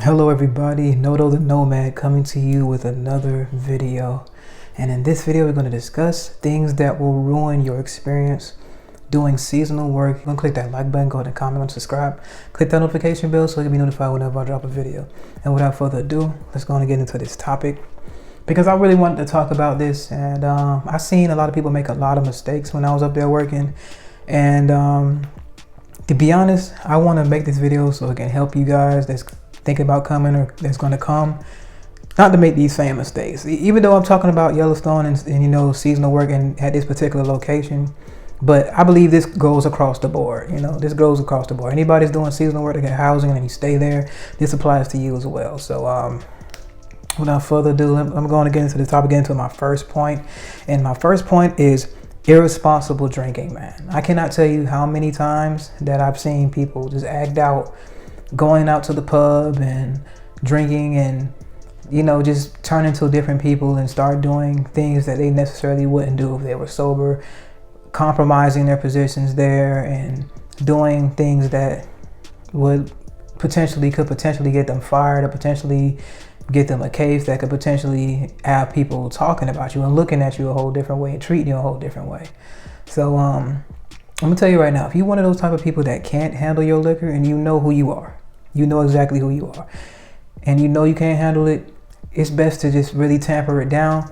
Hello everybody, Noto the Nomad coming to you with another video. And in this video, we're going to discuss things that will ruin your experience doing seasonal work. You're going to click that like button, go ahead and comment and subscribe. Click that notification bell so you can be notified whenever I drop a video. And without further ado, let's go on and get into this topic, because I really wanted to talk about this. And I've seen a lot of people make a lot of mistakes when I was up there working. And to be honest, I want to make this video so it can help you guys that's thinking about coming or that's going to come, not to make these same mistakes. Even though I'm talking about Yellowstone and you know, seasonal work and at this particular location, but I believe this goes across the board. You know, this goes across the board. Anybody's doing seasonal work to get housing and you stay there, this applies to you as well. So without further ado, I'm going to get into the topic, get into my first point. And my first point is irresponsible drinking, man. I cannot tell you how many times that I've seen people just act out, going out to the pub and drinking and, you know, just turn into different people and start doing things that they necessarily wouldn't do if they were sober, compromising their positions there and doing things that could potentially get them fired, or potentially get them a case that could potentially have people talking about you and looking at you a whole different way and treating you a whole different way. So I'm gonna tell you right now, if you're one of those type of people that can't handle your liquor and you know who you are, you know exactly who you are, and you know you can't handle it, it's best to just really tamper it down,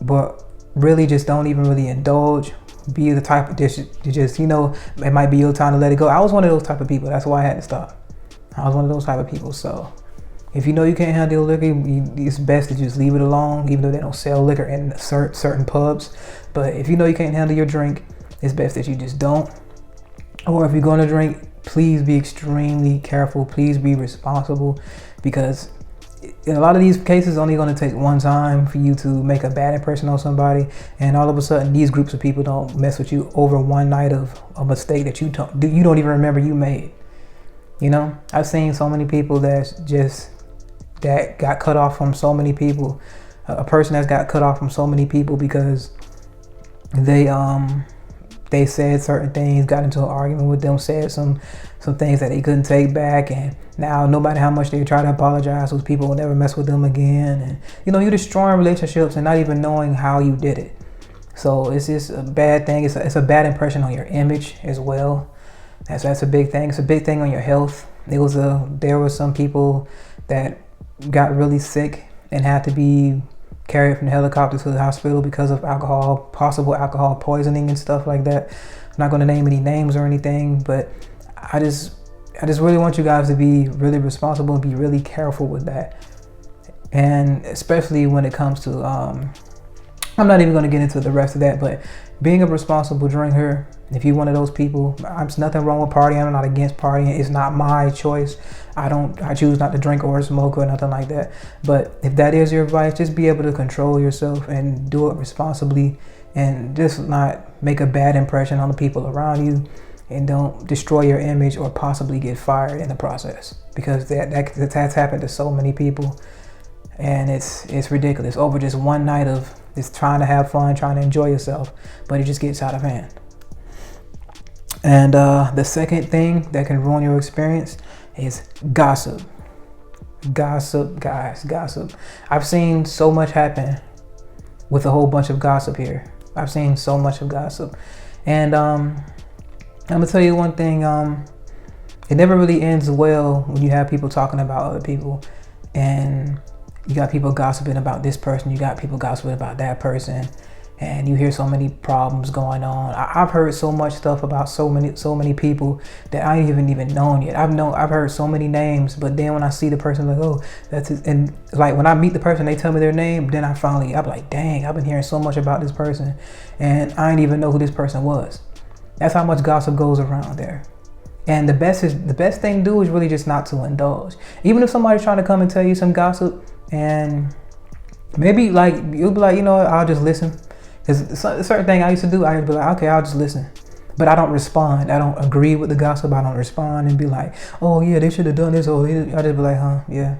but really just don't even really indulge. Be the type of just, you know, it might be your time to let it go. I was one of those type of people. That's why I had to stop. I was one of those type of people. So if you know you can't handle liquor, it's best to just leave it alone, even though they don't sell liquor in certain pubs. But if you know you can't handle your drink, it's best that you just don't. Or if you're going to drink, please be extremely careful. Please be responsible, because in a lot of these cases, it's only going to take one time for you to make a bad impression on somebody, and all of a sudden these groups of people don't mess with you over one night of a mistake that you don't even remember you made. You know, I've seen so many people that got cut off from so many people. A person that's got cut off from so many people because they said certain things, got into an argument with them, said some things that they couldn't take back, and now no matter how much they try to apologize, those people will never mess with them again. And you know, you're destroying relationships and not even knowing how you did it. So it's just a bad thing. It's a bad impression on your image as well. That's a big thing. It's a big thing on your health. There were some people that got really sick and had to be carried from the helicopter to the hospital because of possible alcohol poisoning and stuff like that. I'm not going to name any names or anything, but I just really want you guys to be really responsible and be really careful with that. And especially when it comes to, I'm not even going to get into the rest of that, but being a responsible drinker, if you're one of those people, there's nothing wrong with partying. I'm not against partying. It's not my choice. I choose not to drink or smoke or nothing like that. But if that is your advice, just be able to control yourself and do it responsibly, and just not make a bad impression on the people around you, and don't destroy your image or possibly get fired in the process, because that's happened to so many people, and it's ridiculous over just one night of just trying to have fun, trying to enjoy yourself, but it just gets out of hand. And the second thing that can ruin your experience is gossip. Gossip, guys, gossip. I've seen so much happen with a whole bunch of gossip here. I've seen so much of gossip. And I'm gonna tell you one thing, it never really ends well when you have people talking about other people, and you got people gossiping about this person, you got people gossiping about that person, and you hear so many problems going on. I've heard so much stuff about so many people that I ain't even known yet. I've heard so many names, but then when I see the person, like, oh, that's it. And like when I meet the person, they tell me their name, then I'm like, dang, I've been hearing so much about this person, and I didn't even know who this person was. That's how much gossip goes around there. And the best thing to do is really just not to indulge. Even if somebody's trying to come and tell you some gossip, and maybe like you'll be like, you know what, I'll just listen. Because a certain thing I used to do, I would be like, okay, I'll just listen. But I don't respond. I don't agree with the gossip. I don't respond and be like, oh yeah, they should have done this. I just be like, huh, yeah.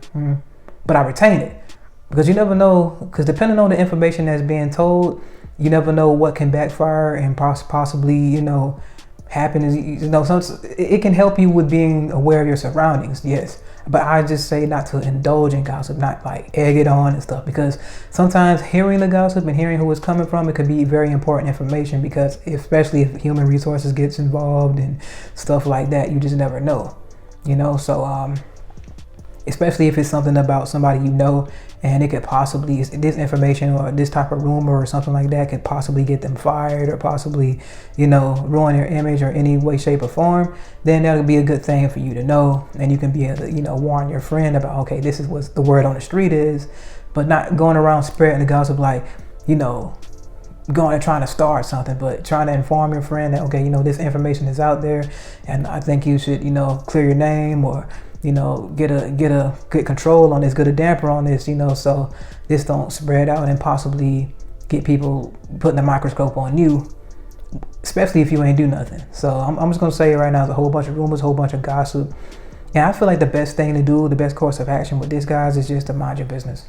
But I retain it, because you never know. Because depending on the information that's being told, you never know what can backfire and possibly, you know, happiness. It can help you with being aware of your surroundings, yes. But I just say not to indulge in gossip, not like egg it on and stuff, because sometimes hearing the gossip and hearing who it's coming from, it could be very important information, because especially if human resources gets involved and stuff like that, you just never know, so especially if it's something about somebody and it could possibly, this information or this type of rumor or something like that could possibly get them fired or possibly, ruin their image or any way, shape, or form, then that'll be a good thing for you to know. And you can be able to, warn your friend about, okay, this is what the word on the street is, but not going around spreading the gossip like, going and trying to start something, but trying to inform your friend that, okay, this information is out there and I think you should, clear your name or, get a good control on this, get a damper on this, so this don't spread out and possibly get people putting a microscope on you, especially if you ain't do nothing. So I'm just gonna say right now, there's a whole bunch of rumors, a whole bunch of gossip, and I feel like the best thing to do, the best course of action with this, guys, is just to mind your business.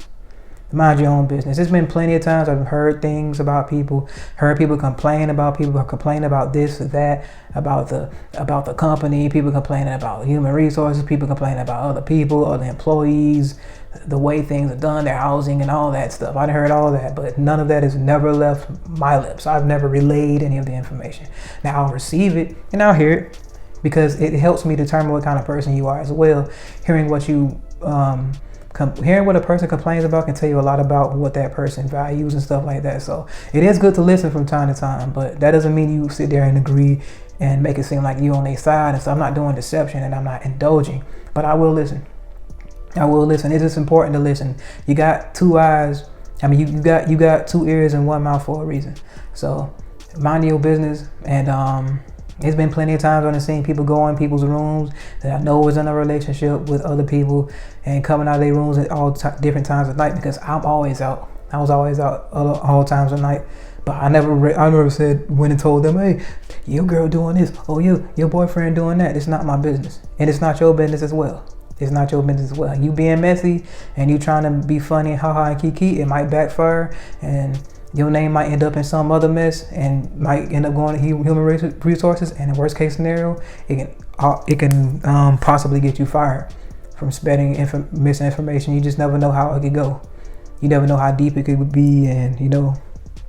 Mind your own business. There's been plenty of times I've heard things about people, heard people complain about people, complain about this or that, about the company, people complaining about human resources, people complaining about other people, other employees, the way things are done, their housing and all that stuff. I've heard all that, but none of that has never left my lips. I've never relayed any of the information. Now I'll receive it and I'll hear it because it helps me determine what kind of person you are as well. Hearing what a person complains about can tell you a lot about what that person values and stuff like that. So it is good to listen from time to time, but that doesn't mean you sit there and agree and make it seem like you on their side. And so I'm not doing deception and I'm not indulging, but I will listen. It is important to listen. You got two eyes. I mean, you got two ears and one mouth for a reason. So mind your business. And there's been plenty of times when I've seen people go in people's rooms that I know was in a relationship with other people and coming out of their rooms at all different times of night, because I'm always out. I was always out all times of night. But I never said, went and told them, hey, your girl doing this. Oh, your boyfriend doing that. It's not my business. And it's not your business as well. It's not your business as well. You being messy and you trying to be funny and haha and kiki, it might backfire and your name might end up in some other mess and might end up going to human resources. And in worst case scenario, it can possibly get you fired from spreading misinformation. You just never know how it could go. You never know how deep it could be, and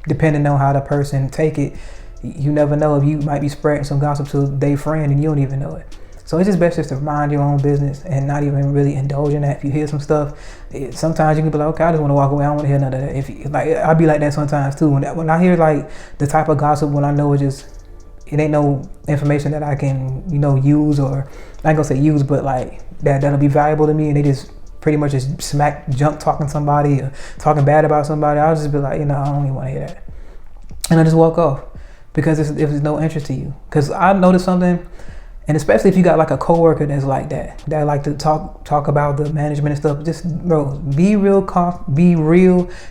depending on how the person take it, you never know if you might be spreading some gossip to their friend and you don't even know it. So it's just best just to mind your own business and not even really indulge in that. If you hear some stuff, sometimes you can be like, okay, I just want to walk away. I don't want to hear none of that. I'd be like that sometimes too. When I hear like the type of gossip, when I know it ain't no information that I can, use, or I ain't gonna say use, but like that'll be valuable to me, and they just pretty much just junk talking somebody or talking bad about somebody, I'll just be like, I don't even want to hear that. And I just walk off because it's no interest to you. Because I noticed something. And especially if you got like a coworker that's like that like to talk about the management and stuff, just be real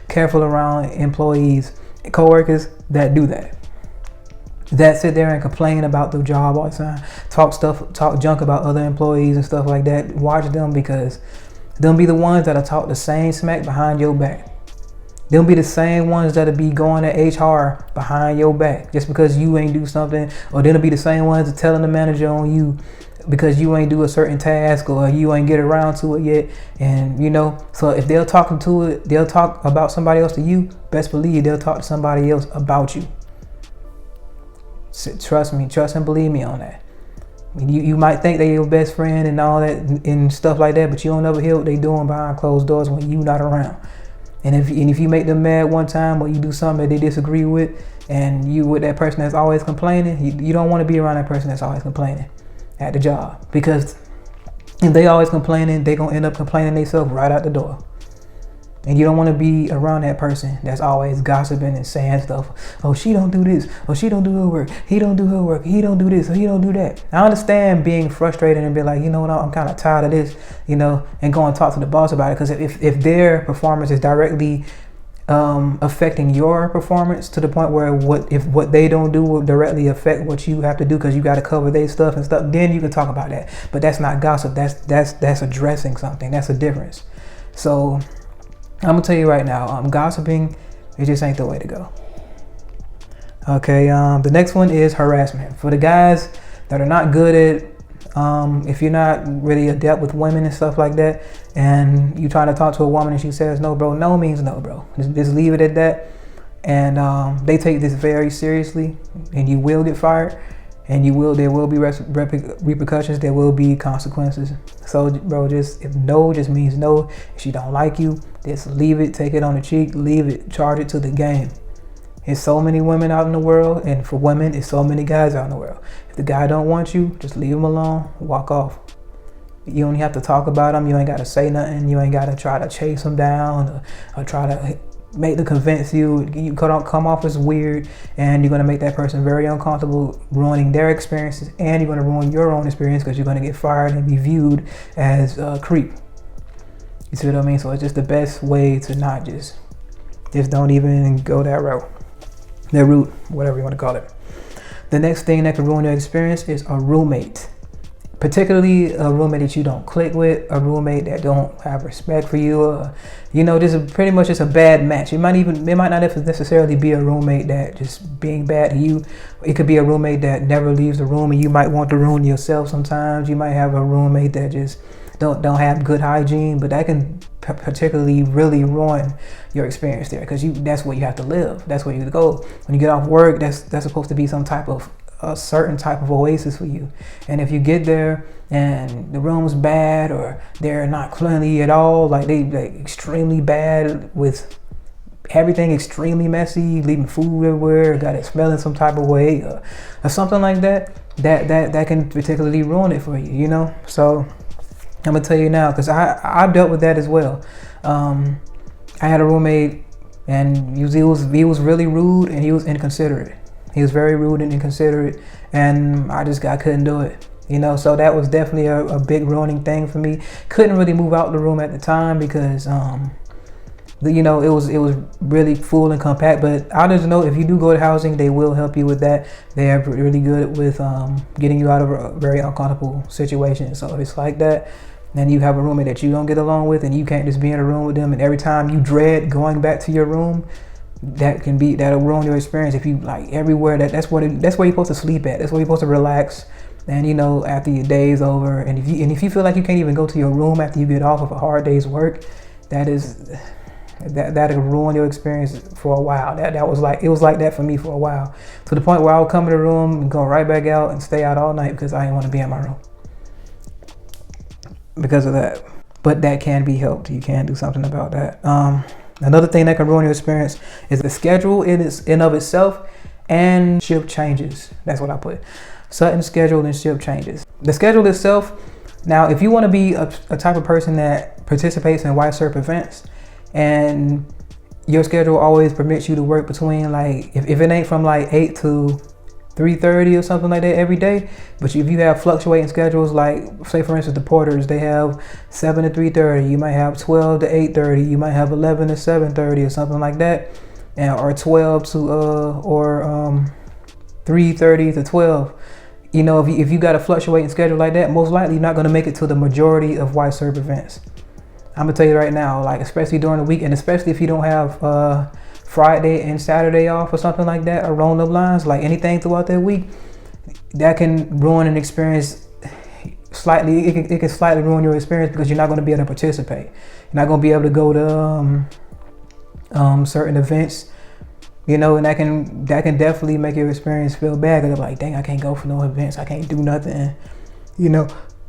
careful around employees, coworkers that do that sit there and complain about the job all the time, talk junk about other employees and stuff like that. Watch them, because they'll be the ones that'll talk the same smack behind your back. They'll be the same ones that'll be going to HR behind your back just because you ain't do something, or they'll be the same ones that telling the manager on you because you ain't do a certain task or you ain't get around to it yet. And so if they'll talk about somebody else to you, best believe they'll talk to somebody else about you. So trust and believe me on that. You might think they your best friend and all that and stuff like that, but you don't ever hear what they doing behind closed doors when you not around. And if you make them mad one time, or you do something that they disagree with, and you with that person that's always complaining, you don't want to be around that person that's always complaining at the job, because if they always complaining, they gonna end up complaining themselves right out the door. And you don't want to be around that person that's always gossiping and saying stuff. Oh, she don't do this. Oh, she don't do her work. He don't do her work. He don't do this. Or he don't do that. I understand being frustrated and be like, you know what, I'm kind of tired of this, and go and talk to the boss about it. Because if their performance is directly affecting your performance to the point where what they don't do will directly affect what you have to do because you got to cover their stuff and stuff, then you can talk about that. But that's not gossip. That's addressing something. That's a difference. So I'm gonna tell you right now, gossiping, it just ain't the way to go. Okay, the next one is harassment. For the guys that are not good at, if you're not really adept with women and stuff like that, and you try to talk to a woman and she says no, bro, no means no, bro. Just leave it at that. And they take this very seriously, and you will get fired, and there will be repercussions, there will be consequences. So, bro, if no just means no, if she don't like you, just leave it, take it on the cheek, leave it, charge it to the game. There's so many women out in the world, and for women, there's so many guys out in the world. If the guy don't want you, just leave him alone, walk off. You don't have to talk about him, you ain't gotta say nothing, you ain't gotta try to chase him down or try to make them convince you. You come off as weird, and you're gonna make that person very uncomfortable, ruining their experiences, and you're gonna ruin your own experience because you're gonna get fired and be viewed as a creep. You see what I mean? So it's just the best way to not just don't even go that route. That route, whatever you want to call it. The next thing that can ruin your experience is a roommate. Particularly a roommate that you don't click with, a roommate that don't have respect for you. This is pretty much just a bad match. It might not necessarily be a roommate that just being bad to you. It could be a roommate that never leaves the room, and you might want to ruin yourself sometimes. You might have a roommate that just don't have good hygiene, but that can particularly really ruin your experience there, because that's where you have to live. That's where you go when you get off work. That's supposed to be a certain type of oasis for you. And if you get there and the room's bad, or they're not cleanly at all, like they extremely bad with everything extremely messy, leaving food everywhere, got it smelling some type of way, or something like that can particularly ruin it for you. So I'm gonna tell you now, because I dealt with that as well. I had a roommate, and he was really rude, and he was inconsiderate. He was very rude and inconsiderate, and I couldn't do it. So that was definitely a big ruining thing for me. Couldn't really move out the room at the time because it was really full and compact. But I just know if you do go to housing, they will help you with that. They are really good with getting you out of a very uncomfortable situation. So if it's like that, and you have a roommate that you don't get along with, and you can't just be in a room with them, and every time you dread going back to your room, that'll ruin your experience. If you everywhere, that's where you're supposed to sleep at. That's where you're supposed to relax. And after your day's over, and if you feel like you can't even go to your room after you get off of a hard day's work, that'll ruin your experience for a while. It was like that for me for a while, to the point where I would come in the room and go right back out and stay out all night because I didn't want to be in my room because of that. But that can be helped. You can do something about that. Another thing that can ruin your experience is the schedule in of itself and shift changes. That's what I put. Sudden schedule and shift changes. The schedule itself, now if you want to be a type of person that participates in white surf events, and your schedule always permits you to work between if it ain't from 8 to 3:30 or something like that every day, but if you have fluctuating schedules, say for instance the porters, they have 7 to 3:30, you might have 12 to 8:30, you might have 11 to 7:30 or something like that, or 12 to 3:30 to 12. If you got a fluctuating schedule like that, most likely you're not going to make it to the majority of white surf events. I'm gonna tell you right now, especially during the week, and especially if you don't have Friday and Saturday off or something like that, or along those lines, anything throughout that week, that can ruin an experience slightly. It can slightly ruin your experience because you're not going to be able to participate. You're not going to be able to go to certain events, and that can definitely make your experience feel bad. Because dang, I can't go for no events, I can't do nothing.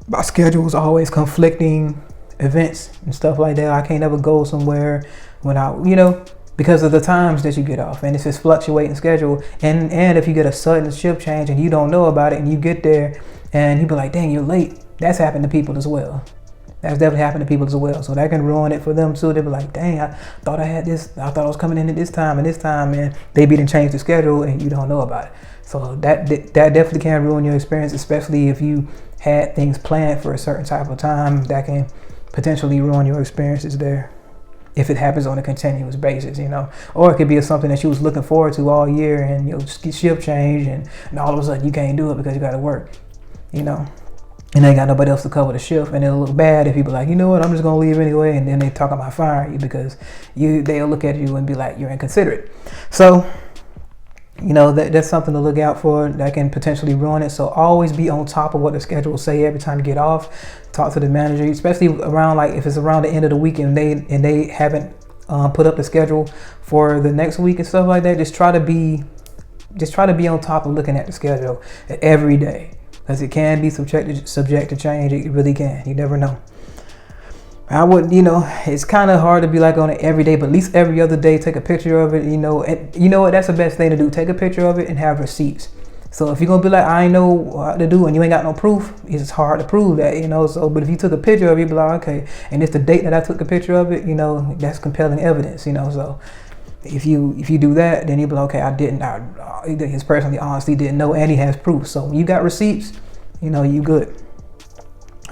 My schedule is always conflicting events and stuff like that. I can't ever go somewhere without, because of the times that you get off, and it's this fluctuating schedule. And if you get a sudden shift change and you don't know about it, and you get there and you be like, dang, you're late. That's happened to people as well. That's definitely happened to people as well. So that can ruin it for them too. They be like, dang, I thought I had this. I thought I was coming in at this time, and they be to change the schedule and you don't know about it. So that definitely can ruin your experience, especially if you had things planned for a certain type of time. That can potentially ruin your experiences there if it happens on a continuous basis, or it could be something that you was looking forward to all year, and you'll shift change, and all of a sudden you can't do it because you got to work, and ain't got nobody else to cover the shift, and it'll look bad if you be like, you know what, I'm just gonna leave anyway, and then they talk about firing you because they'll look at you and be like, you're inconsiderate. So You know, that's something to look out for that can potentially ruin it. So always be on top of what the schedule will say every time you get off. Talk to the manager, especially around, like, if it's around the end of the week and they haven't put up the schedule for the next week and stuff like that. Just try to be on top of looking at the schedule every day, because it can be subject to change. It really can. You never know. I would, it's kind of hard to be like on it every day, but at least every other day, take a picture of it. And you know what? That's the best thing to do. Take a picture of it and have receipts. So if you're gonna be like, I ain't know what to do, and you ain't got no proof, it's hard to prove that, So, but if you took a picture of it, you'd be like, okay, and it's the date that I took a picture of it, that's compelling evidence, So if you do that, then you'd be like, okay, I didn't. His person honestly didn't know, and he has proof. So when you got receipts, you good.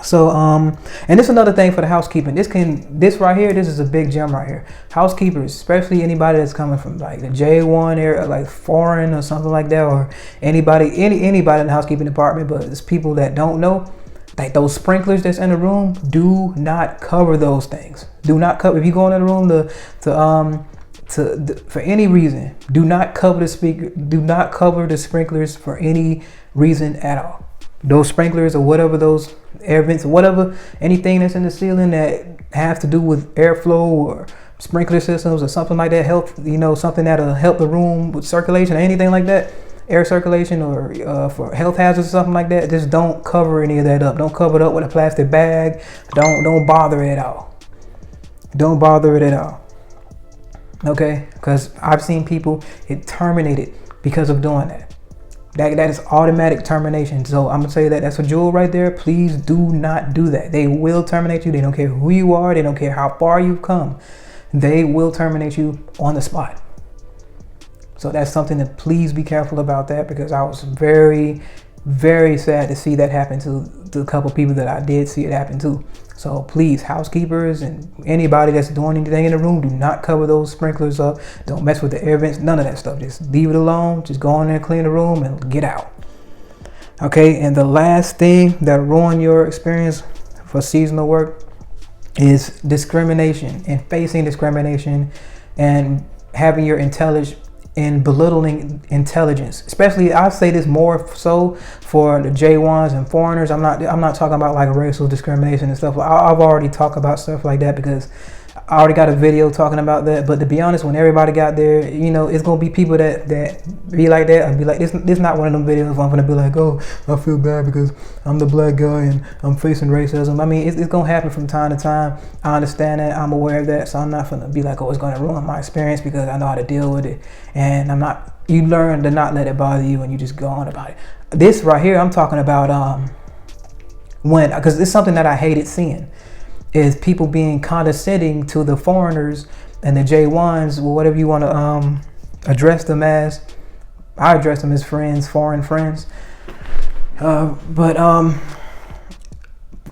So and this is another thing for the housekeeping. This right here, this is a big gem right here. Housekeepers, especially anybody that's coming from like the J1 area, like foreign or something like that, or anybody in the housekeeping department, but it's people that don't know, like those sprinklers that's in the room, do not cover those things. Do not cover. If you go in the room for any reason, do not cover the sprinklers for any reason at all. Those sprinklers or whatever, those air vents or whatever, anything that's in the ceiling that have to do with airflow or sprinkler systems or something like that, something that'll help the room with circulation or anything like that, air circulation, or for health hazards or something like that, just don't cover any of that up. Don't cover it up with a plastic bag. Don't bother it at all. Don't bother it at all. Okay, because I've seen people get terminated because of doing that. That is automatic termination. So I'm gonna tell you that's a jewel right there. Please do not do that. They will terminate you. They don't care who you are. They don't care how far you've come. They will terminate you on the spot. So that's something to please be careful about that, because I was very, very sad to see that happen to a couple people that I did see it happen to. So please, housekeepers and anybody that's doing anything in the room, do not cover those sprinklers up. Don't mess with the air vents, none of that stuff. Just leave it alone. Just go in there, clean the room, and get out. Okay, and the last thing that ruin your experience for seasonal work is discrimination, and facing discrimination and having your intelligence and belittling intelligence. Especially, I say this more so for the J1s and foreigners. I'm not talking about like racial discrimination and stuff. I've already talked about stuff like that because I already got a video talking about that. But to be honest, when everybody got there, it's gonna be people that be like that. I'd be like, this is not one of them videos where I'm gonna be like, oh, I feel bad because I'm the black guy and I'm facing racism. I mean, it's gonna happen from time to time. I understand that. I'm aware of that. So I'm not gonna be like, oh, it's gonna ruin my experience, because I know how to deal with it. And you learn to not let it bother you, and you just go on about it. This right here, I'm talking about because it's something that I hated seeing, is people being condescending to the foreigners and the J1s, or whatever you want to address them as. I address them as friends, foreign friends. But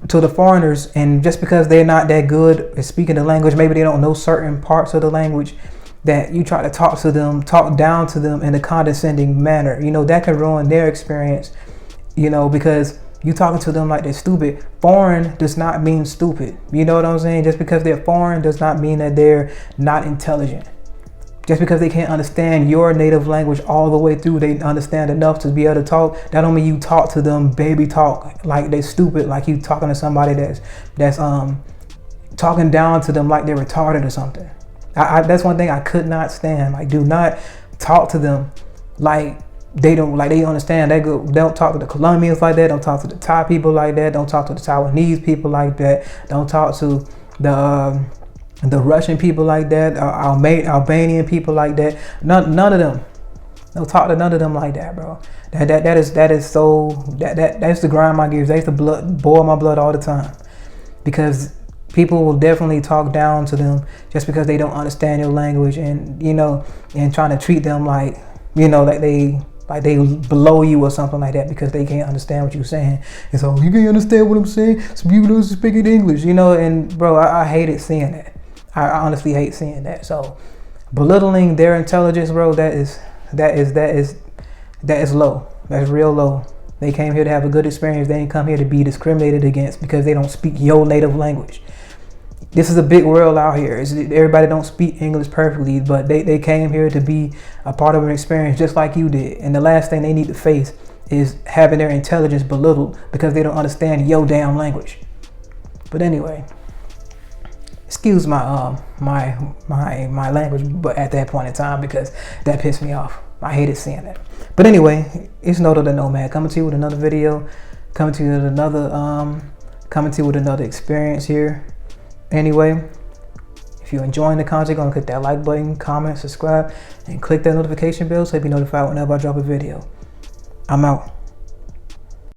to the foreigners, and just because they're not that good at speaking the language, maybe they don't know certain parts of the language, that you try to talk down to them in a condescending manner, that can ruin their experience, because you talking to them like they're stupid. Foreign does not mean stupid. You know what I'm saying? Just because they're foreign does not mean that they're not intelligent. Just because they can't understand your native language all the way through, they understand enough to be able to talk. That don't mean you talk to them baby talk like they're stupid, like you talking to somebody that's talking down to them like they're retarded or something. That's one thing I could not stand. Like, do not talk to them like they understand. Don't talk to the Colombians like that. Don't talk to the Thai people like that. Don't talk to the Taiwanese people like that. Don't talk to the Russian people like that. Albanian people like that. None of them. Don't talk to none of them like that, bro. That's the grind my gears. That's the boil my blood all the time, because people will definitely talk down to them just because they don't understand your language, and and trying to treat them like like they below you or something like that, because they can't understand what you're saying. And so, you can't understand what I'm saying? Some people don't speak English, and bro, I hated seeing that. I honestly hate seeing that. So belittling their intelligence, bro, that is low. That's real low. They came here to have a good experience. They didn't come here to be discriminated against because they don't speak your native language. This is a big world out here. Everybody don't speak English perfectly, but they came here to be a part of an experience just like you did. And the last thing they need to face is having their intelligence belittled because they don't understand your damn language. But anyway, excuse my my language, but at that point in time, because that pissed me off. I hated seeing that. But anyway, it's Noto the Nomad coming to you with another video, coming to you with another experience here. Anyway, if you're enjoying the content, go and click that like button, comment, subscribe, and click that notification bell so you'll be notified whenever I drop a video. I'm out.